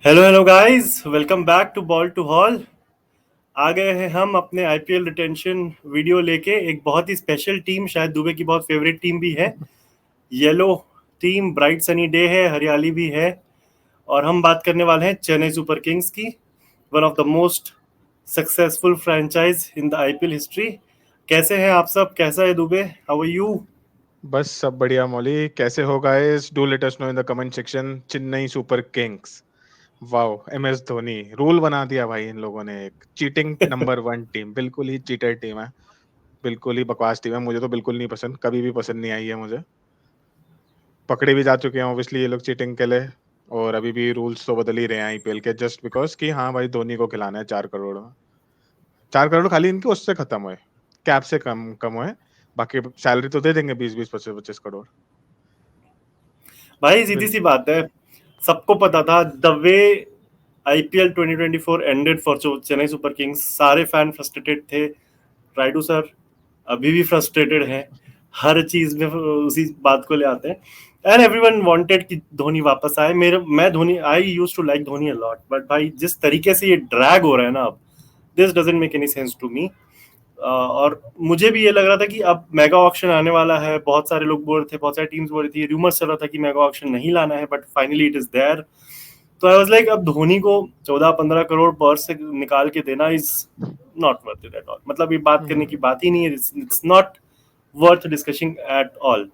Hello hello guys, welcome back to ball to hall. आ गए हैं हम अपने आईपीएल रिटेंशन वीडियो लेके। एक बहुत ही स्पेशल टीम, शायद दुबे की बहुत फेवरेट टीम भी है। Yellow team, bright sunny day है, हरियाली भी है। और हम बात करने वाले हैं चेन्नई सुपर किंग्स की, one of the most successful franchise in the IPL history. कैसे हैं आप सब? कैसा है दुबे? How are you? बस सब बढ़िया मौली। कैसे हो guys? Do let us no in the comment section. Chennai Super Kings, wow, MS Dhoni. Rule बना दिया भाई इन लोगों ने। एक चीटिंग नंबर 1 टीम, बिल्कुल ही चीटर टीम है, बिल्कुल ही बकवास टीम है। मुझे तो बिल्कुल नहीं पसंद, कभी भी पसंद नहीं आई है मुझे। पकड़े भी जा चुके हैं ऑब्वियसली ये लोग चीटिंग के लिए, और अभी भी रूल्स तो बदल ही रहे हैं आईपीएल के, जस्ट बिकॉज कि हाँ भाई धोनी को खिलाना है 4 करोड़ में। 4 करोड़ खाली इनके उससे खत्म हुए, कैप से कम कम हुए। बाकी सैलरी तो दे देंगे 20-20, 25-25 करोड़। भाई सीधी सी बात है, सबको पता था the way IPL 2024 ended for Chennai Super Kings. सारे फैन फ्रस्ट्रेटेड थे। राइडू सर अभी भी फ्रस्ट्रेटेड हैं। हर चीज में उसी बात को ले आते हैं। एंड एवरीवन वांटेड कि धोनी वापस आए। मैं Dhoni, I used to like Dhoni a lot, but भाई जिस तरीके से ये ड्रैग हो रहा है ना अब, this doesn't make any sense to me. और मुझे भी ये लग रहा था कि अब मेगा ऑक्शन आने वाला है। बहुत सारे लोग बोल रहे थे, बहुत सारी टीम्स बोल रही थी, रूमर्स चल रहा था कि मेगा ऑक्शन नहीं लाना है, but finally it is there. तो आई वाज लाइक, अब धोनी को 14-15 करोड़ पर से निकाल के देना is not worth it at all. मतलब ये बात करने की बात ही नहीं है, it's not worth discussing at all.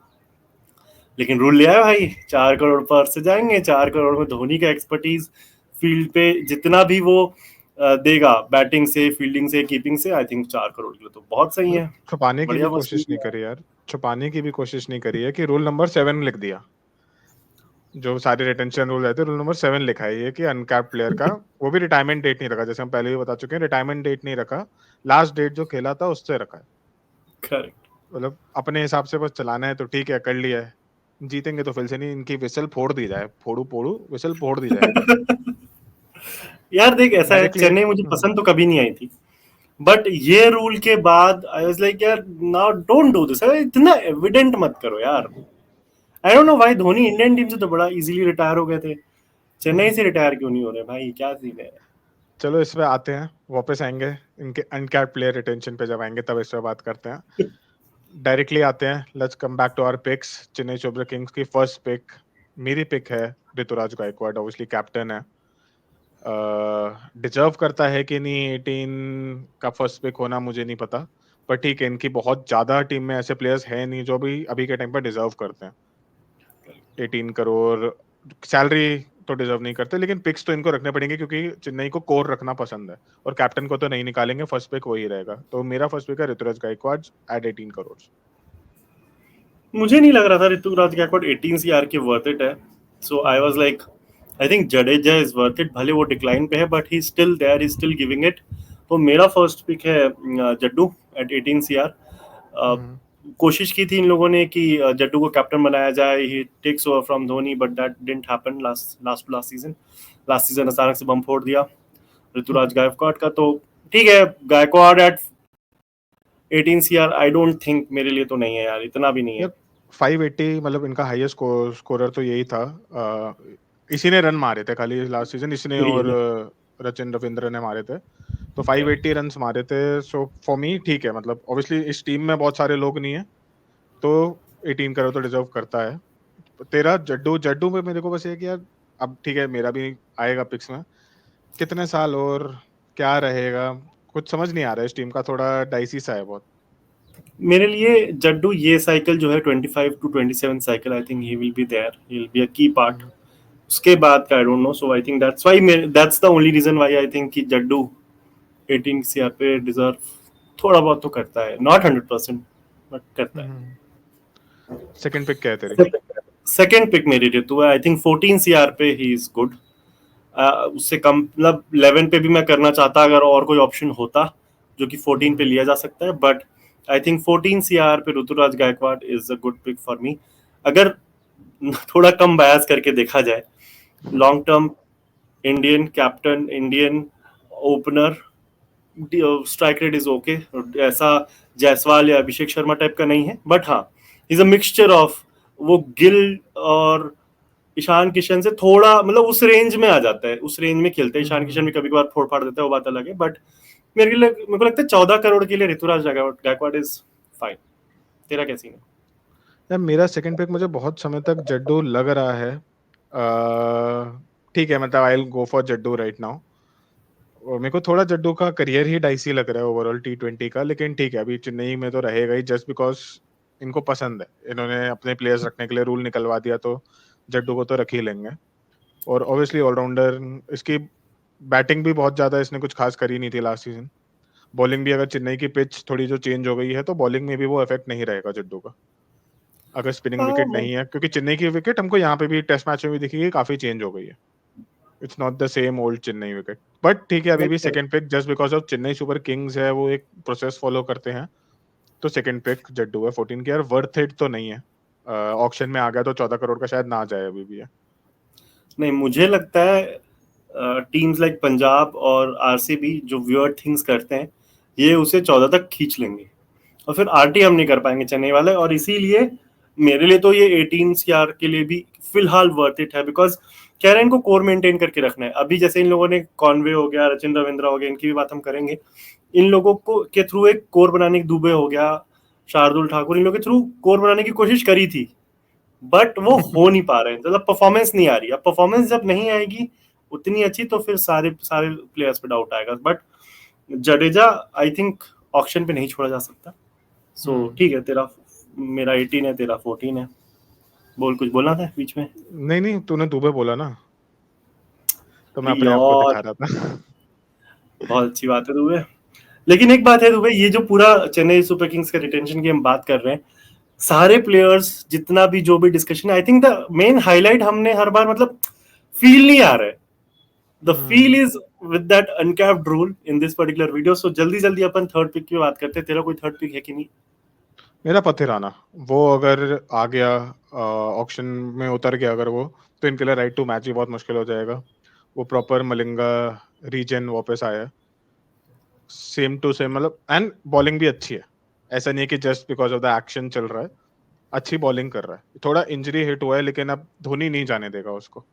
लेकिन रूल लिया है भाई, 4 करोड़ पर से जाएंगे। 4 करोड़ में धोनी का एक्सपर्टीज फील्ड पे जितना भी वो देगा, बैटिंग से, फील्डिंग से, कीपिंग से, आई थिंक 4 करोड़ के लिए तो बहुत सही है। छुपाने की भी बढ़िया कोशिश नहीं वसूल है। करी यार। छुपाने की भी कोशिश नहीं करी है कि रूल नंबर 7 लिख दिया। जो सारे रिटेंशन रूल रहते हैं, रूल नंबर 7 लिखा है ये कि अनकैप्ड प्लेयर का, वो भी रिटायरमेंट डेट नहीं रखा, जैसे हम पहले भी बता चुके हैं, रिटायरमेंट डेट नहीं रखा। लास्ट डेट जो खेला था उससे रखा है। करेक्ट। मतलब अपने हिसाब से बस चलाना है तो ठीक है, कर लिया है। जीतेंगे तो फिर से नहीं, इनकी विसल फोड़ दी जाए, फोड़ू फोड़ू विसल फोड़ दी जाए इनकी। यार देख, ऐसा है, डायरेक्टली। चेन्नई मुझे पसंद तो कभी नहीं आई थी, बट ये रूल के बाद आई वाज लाइक यार, नाउ डोंट डू दिस। इतना एविडेंट मत करो यार। आई डोंट नो भाई, धोनी इंडियन टीम से तो बड़ा इजीली रिटायर हो गए थे, चेन्नई से रिटायर क्यों नहीं हो रहे भाई? क्या सीन है? चलो इस पे आते हैं, वापस आएंगे इनके अनकैप्ड प्लेयर रिटेंशन पे, जब आएंगे तब इस पे बात करते हैं। डायरेक्टली आते हैं, let's come back to our picks. Chennai Super Kings की फर्स्ट पिक, मेरी पिक है ऋतुराज गायकवाड, ऑब्वियसली कैप्टन है। डिजर्व करता है कि नहीं 18 का फर्स्ट पिक होना, मुझे नहीं पता। पर ठीक है, इनकी बहुत ज्यादा टीम में ऐसे प्लेयर्स हैं नहीं जो भी अभी के टाइम पर डिजर्व करते हैं 18 करोड़ सैलरी। तो डिजर्व नहीं करते, लेकिन पिक्स तो इनको रखने पड़ेंगे क्योंकि चेन्नई को कोर रखना पसंद है, और कैप्टन को तो नहीं निकालेंगे, फर्स्ट पिक वही रहेगा। तो मेरा फर्स्ट पिक है ऋतुराज गायकवाड एट 18 करोड़। मुझे नहीं लग रहा था ऋतुराज गायकवाड 18 सीआर के वर्थ इट है। So I was like, I think Jadeja is worth it. भले वो डिक्लाइन पे है, but he still there, he still giving it. तो मेरा फर्स्ट पिक है जड्डू एट 18 सीआर। कोशिश की थी इन लोगों ने कि जड्डू को कैप्टन बनाया जाए, he takes over from Dhoni, but that didn't happen last season. Last season अचानक से बम फोड़ दिया ऋतुराज गायकवाड का। तो ठीक है, Gaikwad at 18 CR I don't think, मेरे लिए तो नहीं है यार, इतना भी नहीं है। यार 580, मतलब इनका हाईएस्ट स्कोरर तो यही था। इसी ने रन मारे थे खाली लास्ट सीजन, इसने यही और है। रचिन रविंद्र ने मारे थे। तो 580 रन मारे थे। सो फॉर मी ठीक है, मतलब ऑब्वियसली इस टीम में बहुत सारे लोग नहीं है, तो 18 करोड़ तो डिजर्व करता है। तेरा जड्डू जड्डू में मेरे को बस ये कि यार, अब ठीक है मेरा भी आएगा पिक्स में, कितने साल और क्या रहेगा, कुछ समझ नहीं आ रहा है। इस टीम का थोड़ा डाइसी सा है बहुत। मेरे लिए जड्डू ये साइकिल जो है 25 to 27 cycle, I think he will be there, he will be a key part. उसके बाद का I don't know. So I think that's why, that's the only reason why I think कि जड्डू 18 से यहाँ पे डिजर्व थोड़ा बहुत तो करता है, नॉट 100%, बट करता सेकंड पिक क्या है तेरी? है। सेकेंड पिक मेरी ऋतु है, आई थिंक 14 सीआर पे ही इज गुड। उससे कम, मतलब 11 पे भी मैं करना चाहता अगर और कोई ऑप्शन होता जो कि 14 पे लिया जा सकता है, बट आई थिंक 14 सीआर पे Ruturaj Gaikwad is a good pick for me. अगर थोड़ा कम बयास करके देखा जाए, long term Indian captain, Indian opener, strike rate is okay. ऐसा जायसवाल या अभिषेक शर्मा टाइप का नहीं है, बट हाँ, इज अ मिक्सचर ऑफ वो गिल और ईशान किशन से थोड़ा मतलब उस रेंज में आ जाता है, उस रेंज में खेलते हैं। ईशान किशन भी कभी कभार फोड़ फाड़ देता है, वो बात अलग है, बट मेरे को लगता है 14 करोड़ के लिए ऋतुराज गायकवाड इज फाइन। तेरा क्या सीन है? यार मेरा सेकंड पिक मुझे बहुत समय तक जड्डू लग रहा है। ठीक है, मतलब I will go for Jaddu right now. और मेरे को थोड़ा जड्डू का करियर ही डाइसी लग रहा है ओवरऑल T20 का, लेकिन ठीक है अभी चेन्नई में तो रहेगा ही जस्ट बिकॉज इनको पसंद है। इन्होंने अपने प्लेयर्स रखने के लिए रूल निकलवा दिया तो जड्डू को तो रख ही लेंगे। और ऑब्वियसली ऑलराउंडर, इसकी बैटिंग भी बहुत ज्यादा इसने कुछ खास करी नहीं थी लास्ट सीजन। बॉलिंग भी अगर चेन्नई की पिच थोड़ी जो चेंज हो गई है तो बॉलिंग में भी वो इफेक्ट नहीं रहेगा जड्डू का, अगर स्पिनिंग हाँ विकेट वो नहीं है, क्योंकि चेन्नई की विकेट हमको यहाँ पे भी टेस्ट मैच में भी दिखेगी काफी चेंज हो गई है। It's not the same old Chennai wicket. But ठीक है अभी भी second pick just because of Chennai Super Kings है, वो एक प्रोसेस फॉलो करते हैं, तो सेकंड पिक जड्डू है 14 के। यार वर्थ इट तो नहीं है, ऑक्शन में आ गया तो 14 करोड़ का शायद ना जाए अभी भी है। नहीं, मुझे लगता है टीम्स लाइक पंजाब और आरसीबी जो वियर्ड थिंग्स करते हैं, ये उसे 14 तक खींच लेंगे और फिर आरटी हम नहीं कर पाएंगे चेन्नई वाले। और इसीलिए मेरे लिए तो ये 18 सीआर के लिए भी फिलहाल वर्थ इट है, बिकॉज कह रहे हैं इनको कोर मेंटेन करके रखना है। अभी जैसे इन लोगों ने कॉनवे हो गया, रचिन रविंद्रा हो गया, इनकी भी बात हम करेंगे। इन लोगों को के थ्रू एक कोर बनाने की, दुबे हो गया, शार्दुल ठाकुर, इन लोगों के थ्रू कोर बनाने की कोशिश करी थी, बट वो हो नहीं पा रहे हैं, मतलब परफॉर्मेंस नहीं आ रही। अब परफॉर्मेंस जब नहीं आएगी उतनी अच्छी तो फिर सारे सारे प्लेयर्स पे डाउट आएगा। But Jadeja I think auction पे नहीं छोड़ा जा सकता। सो ठीक है, तेरा मेरा 18 है, तेरा 14 है। बोल, कुछ बोलना था बीच में? नहीं नहीं, तूने दुबे बोला ना, तो मैं अरे अपने आप को यार, दिखा रहा था। बहुत अच्छी बात है दुबे। लेकिन एक बात है दुबे, ये जो पूरा चेन्नई सुपर किंग्स के रिटेंशन की हम बात कर रहे हैं, सारे प्लेयर्स जितना भी जो भी discussion, I think the main highlight हमने हर बार मतलब फील नहीं आ रहा है। The feel is with that uncapped rule in this particular video. So जल्दी जल्दी अपन थर्ड पिक की बात करते हैं। तेरा कोई थर्ड पिक है कि नहीं? मेरा पथिराना, वो अगर आ गया ऑक्शन में उतर गया अगर वो, तो इनके लिए राइट टू मैच ही बहुत मुश्किल हो जाएगा। वो प्रॉपर मलिंगा रीजन वापस आया, सेम टू सेम, मतलब एंड बॉलिंग भी अच्छी है। ऐसा नहीं है कि just because of the action चल रहा है, अच्छी बॉलिंग कर रहा है। थोड़ा इंजरी हिट हुआ है लेकिन अब धोनी नहीं जाने देगा उसको।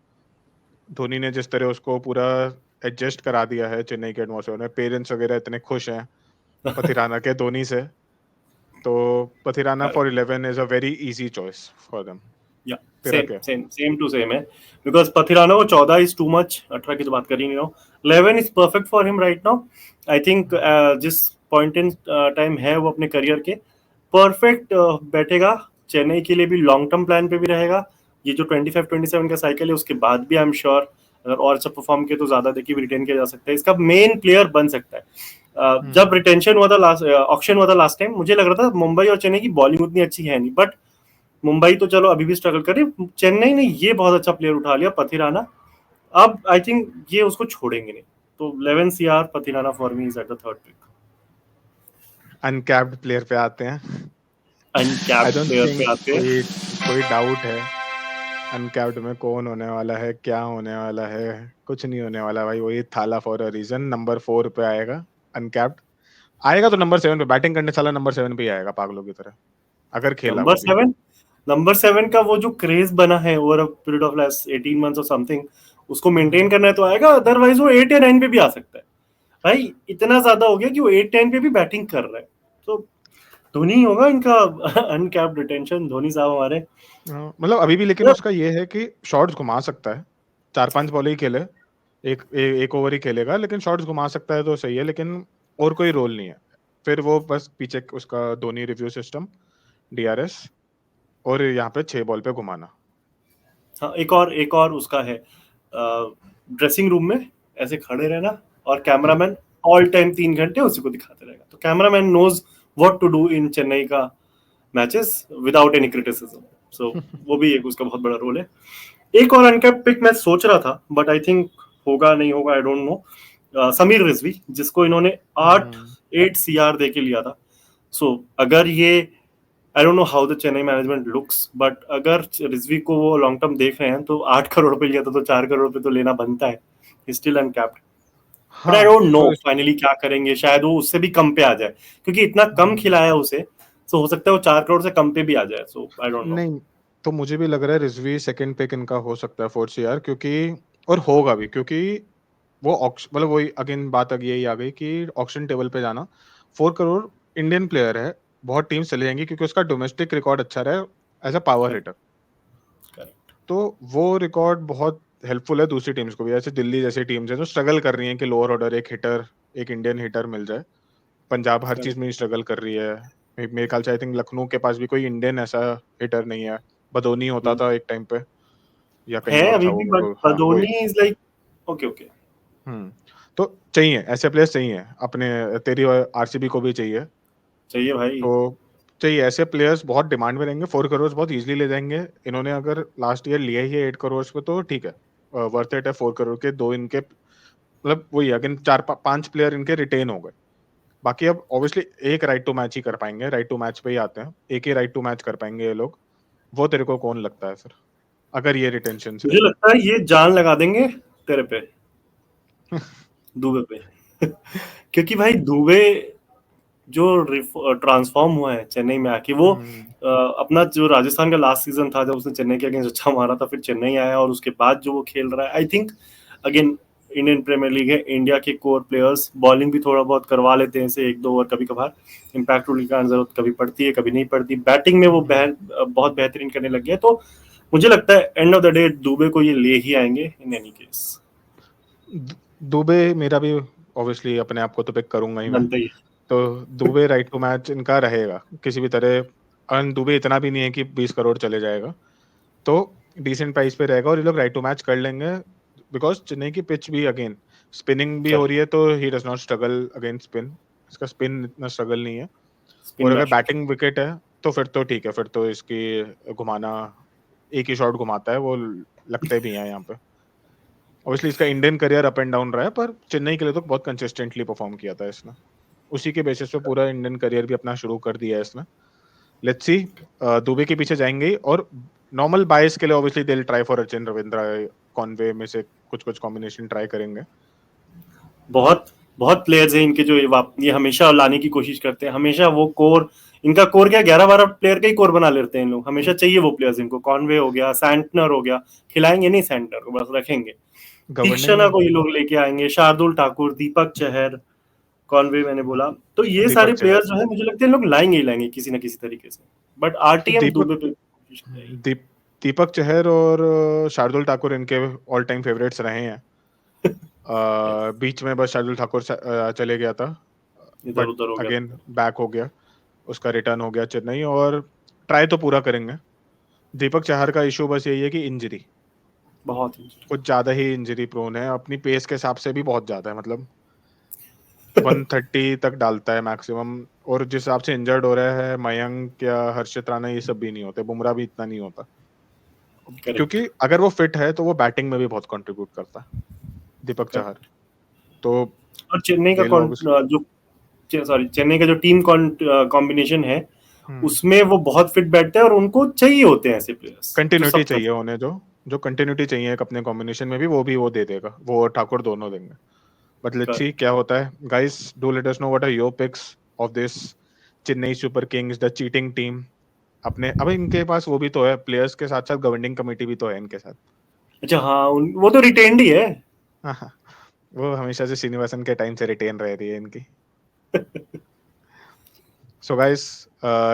धोनी ने जिस तरह उसको पूरा एडजस्ट करा दिया है चेन्नई के एटमॉस्फेयर में, पेरेंट्स वगैरह इतने खुश हैं पथिराना के धोनी से, तो Pathirana for 11 is a very easy choice for them. या तेरा सेम क्या? सेम सेम टू सेम है, बिकॉज पथिराना को 14 इज टू मच, 18 की तो बात कर ही नहीं रहा हूँ। 11 is perfect for him right now. I think जिस पॉइंट इन टाइम है वो अपने करियर के, परफेक्ट बैठेगा। चेन्नई के लिए भी लॉन्ग टर्म प्लान पे भी रहेगा। ये जो 25-27 का साइकिल है उसके बाद भी आई एम श्योर अगर और अच्छा परफॉर्म किया तो ज्यादा देखिए भी रिटेन किया जा सकता है, इसका मेन प्लेयर बन सकता है। जब रिटेंशन हुआ था लास्ट ऑक्शन हुआ था लास्ट टाइम, मुझे लग रहा था मुंबई और चेन्नई की बॉलिंग उतनी अच्छी है नहीं, बट मुंबई तो चलो अभी भी स्ट्रगल कर रही, चेन्नई ने ये बहुत अच्छा प्लेयर उठा लिया पथिराना। अब आई थिंक ये उसको छोड़ेंगे नहीं। तो 11 CR Pathirana for me is at the third pick. Uncapped player पे आते हैं। आई अनकैप्ड डोंट प्लेयर पे थिंक आते हैं। कोई कोई डाउट है अनकैप्ड में कौन होने वाला है, क्या होने वाला है। कुछ नहीं होने वाला भाई, वही थाला फॉर अ रीजन नंबर 4 पे आएगा अनकैप्ड। आएगा तो नंबर 7 पे बैटिंग करने, साला नंबर 7 पे ही आएगा पागलों की तरह, अगर खेला नंबर वो भी। 7, नंबर 7 का वो जो क्रेज बना है over a period of last 18 months और समथिंग, उसको मेंटेन करना है तो आएगा, अदरवाइज वो 8 या 9 पे भी आ सकता है। भाई इतना ज्यादा हो गया कि वो 8-10 पे भी बैटिंग कर रहा है। तो धोनी होगा इनका अनकैप्ड रिटेंशन, धोनी साहब हमारे। मतलब अभी भी लेकिन उसका ये है कि शॉट्स घुमा सकता है, 4-5 बॉल ही खेले, एक ओवर ही खेलेगा लेकिन शॉट्स घुमा सकता है तो सही है, लेकिन और कोई रोल नहीं है। फिर वो बस पीछे उसका धोनी रिव्यू सिस्टम, DRS, और यहाँ पे 6 बॉल पे घुमाना। हाँ, एक और उसका है, ड्रेसिंग रूम में ऐसे खड़े रहना और कैमरामैन ऑल टाइम 3 घंटे उसी को दिखाते रहेगा, तो cameraman knows what to do in Chennai का matches without any criticism. So वो भी एक उसका बहुत बड़ा रोल है। एक और अनकैप्ड पिक मैं सोच रहा था, बट आई थिंक होगा नहीं होगा, आई डोंट नो। समीर रिजवी, जिसको इन्होंने 8 सीआर दे के लिया था। सो अगर ये, आई don't know how the Chennai management looks, but अगर रिजवी को वो लॉन्ग टर्म देख रहे हैं तो 8 करोड़ पे लिया था तो 4 करोड़ पे तो लेना बनता है। स्टिल अनकैप्ड, बट आई हाँ डोंट नो तो फाइनली क्या करेंगे। शायद वो उससे भी कम पे आ जाए, क्योंकि इतना कम खिलाया उसे, सो हो सकता है वो 4 करोड़ से कम पे भी आ जाए। सो आई डोंट नो। नहीं, तो मुझे भी लग रहा है रिजवी सेकंड पिक इनका हो सकता है 4 CR, क्योंकि और होगा भी, क्योंकि वो ऑक्शन मतलब वही अगेन बात अग यही आ गई कि ऑक्शन टेबल पे जाना, 4 करोड़ इंडियन प्लेयर है, बहुत टीम्स चले जाएंगी क्योंकि उसका डोमेस्टिक रिकॉर्ड अच्छा रहा है as a power correct, hitter. Correct, तो वो रिकॉर्ड बहुत हेल्पफुल है दूसरी टीम्स को भी। जैसे दिल्ली जैसी टीम्स हैं जो स्ट्रगल कर रही हैं कि लोअर ऑर्डर एक हिटर, एक इंडियन हिटर मिल जाए। पंजाब हर चीज करेक्ट। में स्ट्रगल कर रही है। मेरे ख्याल से आई थिंक लखनऊ के पास भी कोई इंडियन ऐसा हिटर नहीं है। बदोनी होता था एक टाइम पे, या कहीं है और था अभी वो, भी, मेरे बट को हाँ वही। पदोनी इज लाइक ओके, ओके। हम्म। तो चाहिए ऐसे प्लेयर्स, चाहिए अपने, तेरी आरसीबी को भी चाहिए। चाहिए भाई। तो चाहिए ऐसे प्लेयर्स, बहुत डिमांड में रहेंगे। 4 करोड़ बहुत इजीली ले जाएंगे। इन्होंने अगर लास्ट ईयर लिया ही है 8 करोड़ पे तो ठीक है, वर्थ इट है। 4 करोड़ के दो इनके, मतलब वही अगेन 4-5 प्लेयर इनके रिटेन हो गए। बाकी अब ऑब्वियसली एक राइट टू मैच ही कर पाएंगे, राइट टू मैच पे ही आते हैं, एक ही राइट टू मैच कर पाएंगे ये लोग। वो तेरे को कौन लगता है फिर, अगर ये रिटेंशन से? मुझे लगता है ये जान लगा देंगे तेरे पे, दुबे पे। क्योंकि भाई दुबे जो ट्रांसफॉर्म हुआ है चेन्नई में आके, वो हम्म, अपना जो राजस्थान का लास्ट सीजन था जब उसने चेन्नई के अगेंस्ट अच्छा मारा था, फिर चेन्नई आया और उसके बाद जो वो खेल रहा है, I think again Indian Premier League है, इंडिया के कोर प्लेयर्स बॉलिंग भी थोड़ा बहुत करवा लेते हैं इसे एक दो ओवर कभी कभार, इम्पैक्ट रोल की जरूरत कभी पड़ती है कभी नहीं पड़ती, बैटिंग में वो हम्म। बहुत बेहतरीन करने लग गया। तो मुझे लगता है end of the day Dubey को ये ले ही आएंगे इन एनी केस। दुबे मेरा भी ऑब्वियसली अपने आप को तो पिक करूंगा ही मैं। बनता ही है। तो दुबे राइट टू मैच इनका रहेगा किसी भी तरह। अर्न दुबे इतना भी नहीं है कि 20 करोड़ चले जाएगा, तो डिसेंट प्राइस पे रहेगा और ये लोग राइट टू मैच कर लेंगे। बिकॉज चेन्नई की पिच भी अगेन स्पिनिंग भी हो रही है, तो he does not struggle against spin. इसका स्पिन इतना स्ट्रगल नहीं है। स्पिन और अगर बैशर। बैटिंग विकेट है तो फिर तो ठीक है, फिर तो इसकी घुमाना, एक ही शॉट घुमाता है वो, लगते भी हैं यहाँ पे। ऑब्वियसली इसका Indian career up and down रहा है, पर चेन्नई के लिए तो बहुत कंसिस्टेंटली परफॉर्म किया था इसने। उसी के बेसिस पे पूरा इंडियन करियर भी अपना शुरू कर दिया है इसने। लेट्स सी, दुबे के पीछे जाएंगे ही, और नॉर्मल बायस के लिए obviously they will try for Sachin Ravindra, Conway में से कुछ कुछ कॉम्बिनेशन ट्राई करेंगे। बहुत बहुत प्लेयर्स हैं इनके जो ये हमेशा लाने की कोशिश करते हैं, हमेशा वो कोर, इनका कोर क्या 11-12 प्लेयर का ही कोर बना लेते हैं इन लोग, हमेशा चाहिए वो प्लेयर्स इनको, कॉनवे हो गया, सैंटनर हो गया, खिलाएंगे नहीं सैंटनर को, बस रखेंगे। तीक्षणा गवर्निंग को ये लोग लेके आएंगे, शार्दुल ठाकुर, दीपक चहर, कॉनवे मैंने बोला, तो ये सारे दीपक चहर। प्लेयर्स जो है मुझे लगता है लोग लाएंगे ही लाएंगे किसी ना किसी तरीके से, बट आरटीएम दीपक दुबे पे कोशिश करेगी। दीपक चहर और शार्दुल ठाकुर इनके ऑल टाइम फेवरेट्स रहे हैं। Yes, बीच में बस शार्दुल ठाकुर चले गया था, इधर बट उधर हो गया अगेन था। बैक हो गया, उसका रिटर्न हो गया चेन्नई, और ट्राई तो पूरा करेंगे। दीपक चहर का इशू बस यही है कि इंजरी, बहुत ही। कुछ ज्यादा ही इंजरी प्रोन है, अपनी पेस के हिसाब से भी बहुत ज्यादा है, मतलब 130 तक डालता है मैक्सिमम। और जिस हिसाब से इंजर्ड हो रहा है मयंक या हर्षित राणा, ये सब भी नहीं होते, बुमराह भी इतना नहीं होता। करेक्ट। क्योंकि अगर वो फिट है तो वो बैटिंग में भी बहुत कंट्रीब्यूट करता है, दीपक चहर। करेक्ट। तो और चेन्नई का दे ऑब्वियसली, जो सॉरी चेन्नई का जो टीम कॉम्बिनेशन है हम्म, उसमें वो बहुत फिट बैठते हैं और उनको चाहिए होते हैं ऐसे प्लेयर्स जो कंटिन्यूटी सब कर चाहिए उन्हें, जो जो कंटिन्यूटी चाहिए एक अपने कॉम्बिनेशन में भी, वो दे देगा, वो और ठाकुर दोनों देंगे। But let's see correct. क्या होता है। Guys, do let us know what are your picks of this Chennai Super Kings, the cheating team. अपने अब इनके पास वो भी तो है, प्लेयर्स के साथ साथ गवर्निंग कमेटी भी तो है इनके साथ। अच्छा हाँ, वो तो रिटेन्ड ही है। हाँ हाँ, वो हमेशा से श्रीनिवासन के टाइम से रिटेन रह रही है इनकी। So guys,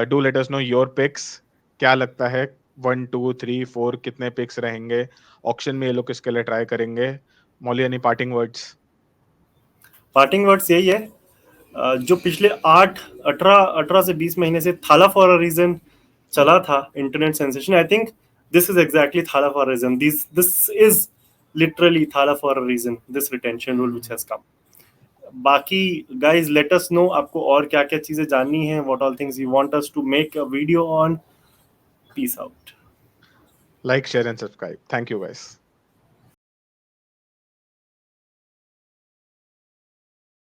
do let us know your picks. क्या लगता है 1, 2, 3, 4 कितने पिक्स रहेंगे ऑक्शन में, ये लोग किसके लिए ट्राई करेंगे? Mouli, any parting words? Parting words यही है, जो पिछले 8 18 18 से 20 महीने से थाला फॉर अ रीजन चला था internet sensation, I think this is exactly Thala for a reason, this is literally Thala for a reason, this retention rule which has come. बाकी गाइज लेट अस नो आपको और क्या क्या चीजें जाननी है, what all things you want us to make a video on. Peace out. Like, share and subscribe. Thank you guys.